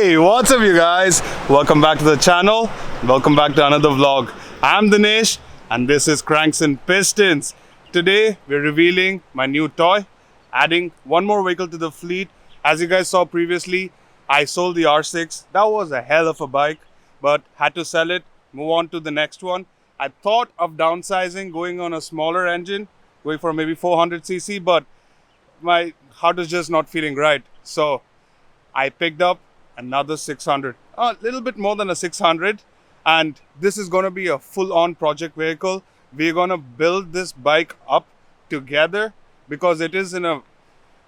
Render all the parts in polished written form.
Hey, what's up you guys? Welcome back to the channel. Welcome back to another vlog. I'm Dinesh and this is Cranks and Pistons. Today we're revealing my new toy, adding one more vehicle to the fleet. As you guys saw previously, I sold the R6. That was a hell of a bike, but had to sell it, move on to the next one. I thought of downsizing, going on a smaller engine, going for maybe 400cc, but my heart is just not feeling right. So I picked up another 600, a little bit more than a 600, and this is going to be a full-on project vehicle. We're going to build this bike up together because it is in a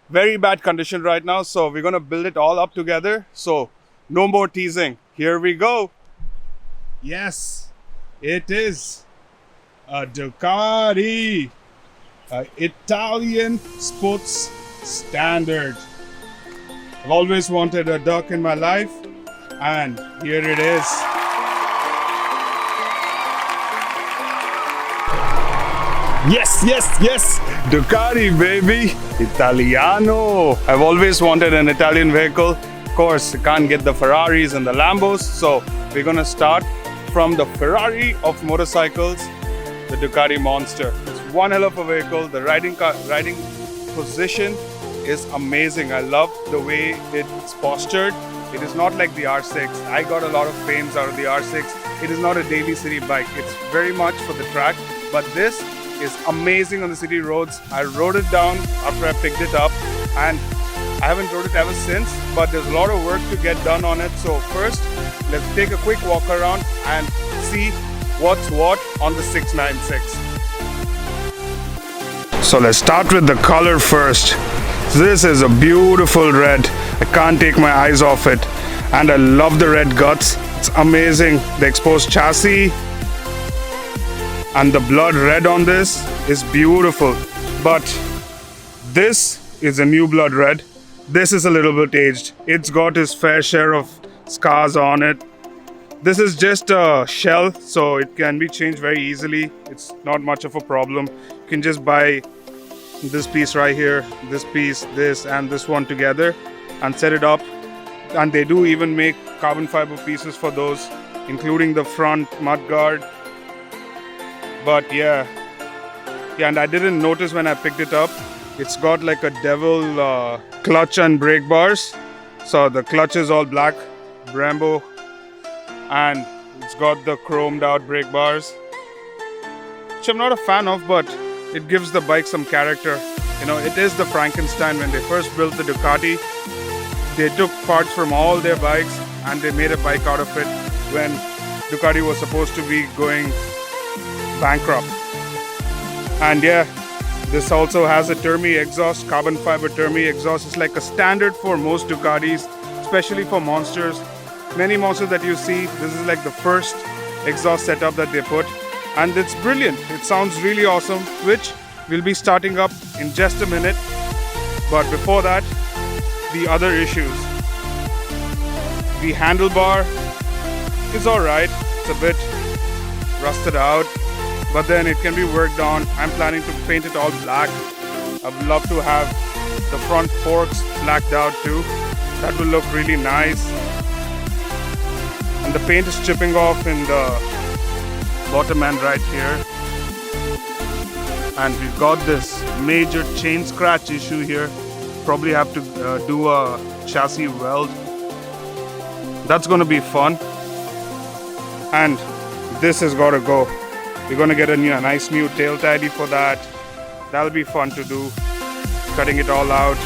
very bad condition right now, so we're going to build it all up together. So no more teasing, here we go. Yes, it is a Ducati, an Italian sports standard. I've always wanted a duck in my life, and here it is. Yes, Ducati baby, Italiano. I've always wanted an Italian vehicle. Of course, you can't get the Ferraris and the Lambos, so we're gonna start from the Ferrari of motorcycles, the Ducati Monster. It's one hell of a vehicle. The riding position is amazing. I love the way it's postured. It is not like the R6. I got a lot of pains out of the R6. It is not a daily city bike. It's very much for the track, but this is amazing on the city roads. I rode it down after I picked it up, and I haven't rode it ever since, but there's a lot of work to get done on it. So first, let's take a quick walk around and see what's what on the 696. So let's start with the color first. This is a beautiful red. I can't take my eyes off it. And I love the red guts. It's amazing. The exposed chassis and the blood red on this is beautiful. But this is a new blood red. This is a little bit aged. It's got its fair share of scars on it. This is just a shell, so it can be changed very easily. It's not much of a problem. You can just buy this piece right here, this piece, this and this one together and set it up. And they do even make carbon fiber pieces for those, including the front mudguard. But yeah, and I didn't notice when I picked it up, it's got like a devil clutch and brake bars. So the clutch is all black Brembo, and it's got the chromed out brake bars, which I'm not a fan of, but it gives the bike some character. You know, it is the Frankenstein. When they first built the Ducati, they took parts from all their bikes and they made a bike out of it when Ducati was supposed to be going bankrupt. And yeah, this also has a Turmeric Exhaust, carbon fiber Turmeric Exhaust. It's like a standard for most Ducatis, especially for monsters. Many monsters that you see, this is like the first exhaust setup that they put. And it's brilliant. It sounds really awesome, which we'll be starting up in just a minute. But before that, the other issues. The handlebar is alright. It's a bit rusted out, but then it can be worked on. I'm planning to paint it all black. I would love to have the front forks blacked out too. That will look really nice. And the paint is chipping off in the bottom end right here, and we've got this major chain scratch issue here. Probably have to do a chassis weld. That's going to be fun. And this has got to go. We're going to get a nice new tail tidy for that. That'll be fun to do, cutting it all out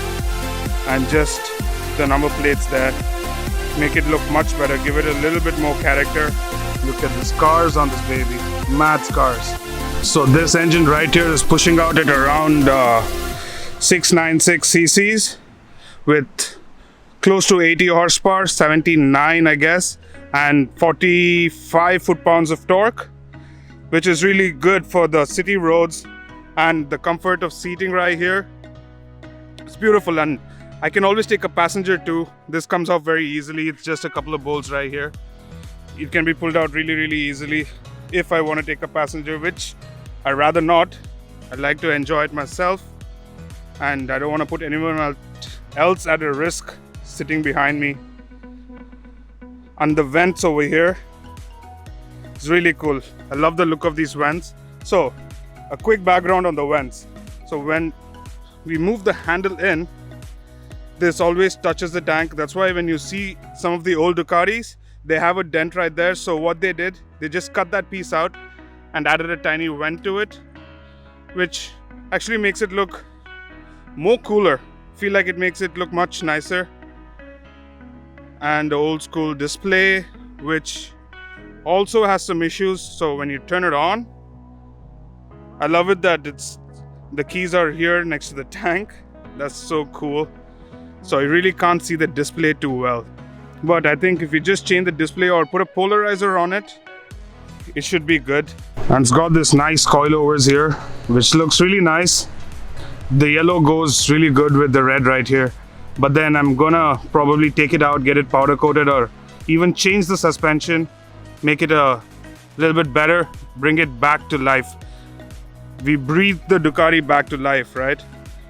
and just the number plates there, make it look much better, give it a little bit more character. Look at the scars on this baby, mad scars. So this engine right here is pushing out at around 696 cc's with close to 80 horsepower, 79 I guess, and 45 foot-pounds of torque, which is really good for the city roads and the comfort of seating right here. It's beautiful, and I can always take a passenger too. This comes off very easily. It's just a couple of bolts right here. It can be pulled out really easily if I want to take a passenger, which I'd rather not. I'd like to enjoy it myself, and I don't want to put anyone else at a risk sitting behind me. And the vents over here, it's really cool. I love the look of these vents. So a quick background on the vents. So when we move the handle in, this always touches the tank. That's why when you see some of the old Ducatis, they have a dent right there. So what they did, they just cut that piece out and added a tiny vent to it, which actually makes it look more cooler. Feel like it makes it look much nicer. And the old school display, which also has some issues. So when you turn it on, I love it that the keys are here next to the tank. That's so cool. So you really can't see the display too well. But I think if you just change the display or put a polarizer on it, it should be good. And it's got this nice coilovers here, which looks really nice. The yellow goes really good with the red right here. But then I'm gonna probably take it out, get it powder coated, or even change the suspension, make it a little bit better, bring it back to life. We breathe the Ducati back to life, right?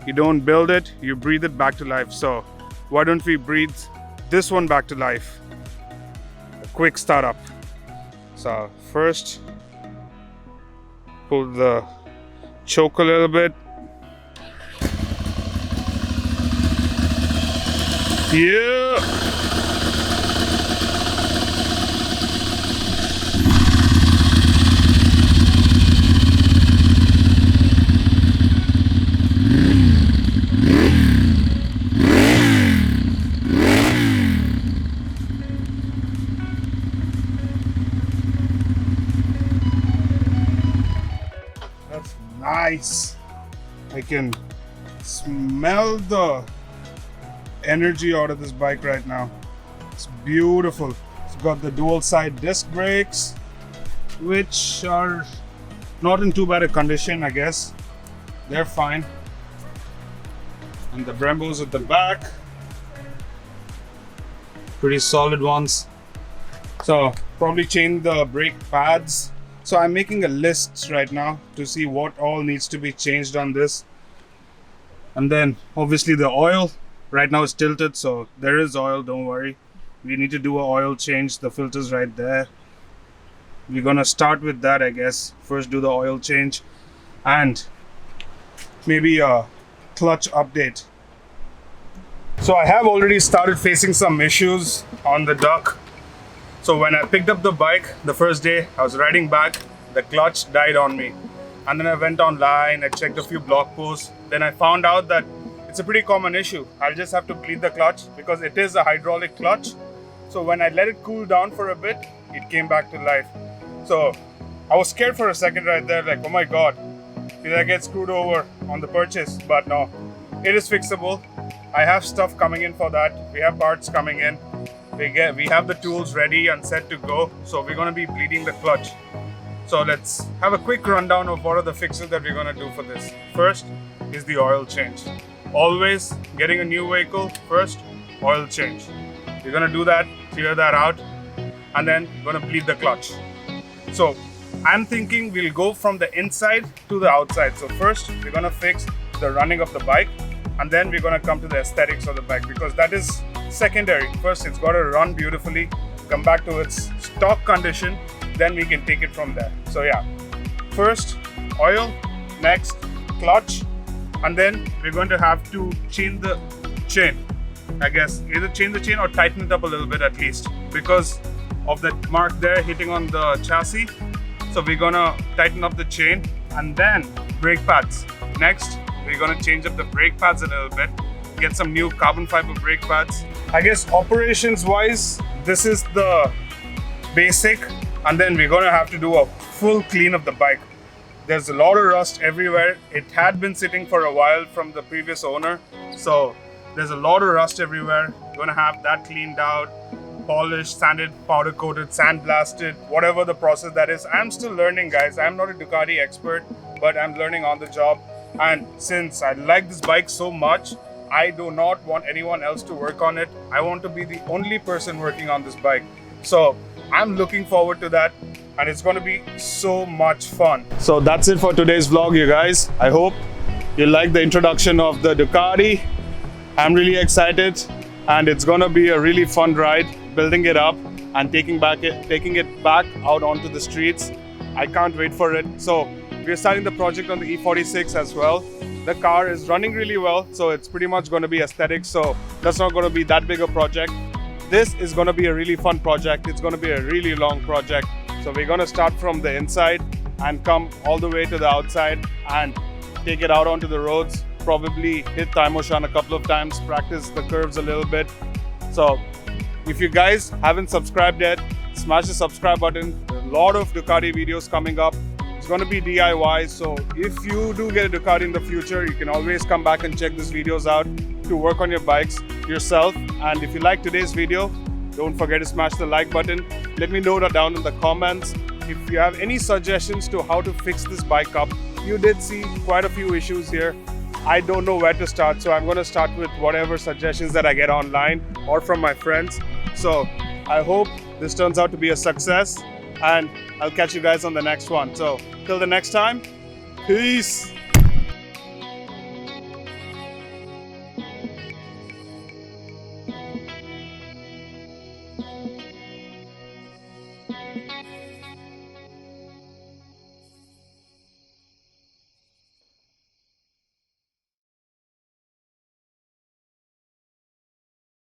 You don't build it, you breathe it back to life. So why don't we breathe this one back to life? A quick startup. So first, pull the choke a little bit. Yeah. That's nice. I can smell the energy out of this bike right now. It's beautiful. It's got the dual side disc brakes, which are not in too bad a condition, I guess. They're fine. And the Brembos at the back, pretty solid ones. So probably change the brake pads. So I'm making a list right now to see what all needs to be changed on this. And then obviously the oil. Right now it's tilted, so there is oil, don't worry. We need to do an oil change. The filter's right there. We're gonna start with that, I guess. First do the oil change and maybe a clutch update. So I have already started facing some issues on the duck. So when I picked up the bike the first day, I was riding back, the clutch died on me. And then I went online, I checked a few blog posts. Then I found out that it's a pretty common issue. I'll just have to bleed the clutch because it is a hydraulic clutch. So when I let it cool down for a bit, it came back to life. So I was scared for a second right there, like, oh my God, did I get screwed over on the purchase? But no, it is fixable. I have stuff coming in for that. We have parts coming in. We have the tools ready and set to go. So we're gonna be bleeding the clutch. So let's have a quick rundown of what are the fixes that we're gonna do for this. First is the oil change. Always getting a new vehicle, first oil change. We're gonna do that, clear that out, and then gonna bleed the clutch. So I'm thinking we'll go from the inside to the outside. So first we're gonna fix the running of the bike, and then we're gonna come to the aesthetics of the bike because that is secondary. First it's gotta run beautifully, come back to its stock condition, then we can take it from there. So yeah, first oil, next clutch, and then we're going to have to change the chain. I guess either change the chain or tighten it up a little bit at least because of that mark there hitting on the chassis. So we're gonna tighten up the chain and then brake pads. Next, we're gonna change up the brake pads a little bit, get some new carbon fiber brake pads. I guess operations wise, this is the basic, and then we're gonna have to do a full clean of the bike. There's a lot of rust everywhere. It had been sitting for a while from the previous owner. So there's a lot of rust everywhere. We're gonna have that cleaned out, polished, sanded, powder coated, sandblasted, whatever the process that is. I'm still learning, guys. I'm not a Ducati expert, but I'm learning on the job. And since I like this bike so much, I do not want anyone else to work on it. I want to be the only person working on this bike. So I'm looking forward to that. And it's going to be so much fun. So that's it for today's vlog, you guys. I hope you like the introduction of the Ducati. I'm really excited and it's going to be a really fun ride building it up. and taking it back out onto the streets. I can't wait for it. So we're starting the project on the E46 as well. The car is running really well, so it's pretty much going to be aesthetic, so that's not going to be that big a project. This is going to be a really fun project. It's going to be a really long project. So we're going to start from the inside and come all the way to the outside and take it out onto the roads. Probably hit Taimoshan a couple of times, practice the curves a little bit. So if you guys haven't subscribed yet, smash the subscribe button. There are a lot of Ducati videos coming up. It's going to be DIY, so if you do get a Ducati in the future, you can always come back and check these videos out to work on your bikes yourself. And if you like today's video, don't forget to smash the like button. Let me know that down in the comments. If you have any suggestions to how to fix this bike up, you did see quite a few issues here. I don't know where to start, so I'm going to start with whatever suggestions that I get online or from my friends. So I hope this turns out to be a success, and I'll catch you guys on the next one. So till the next time, peace.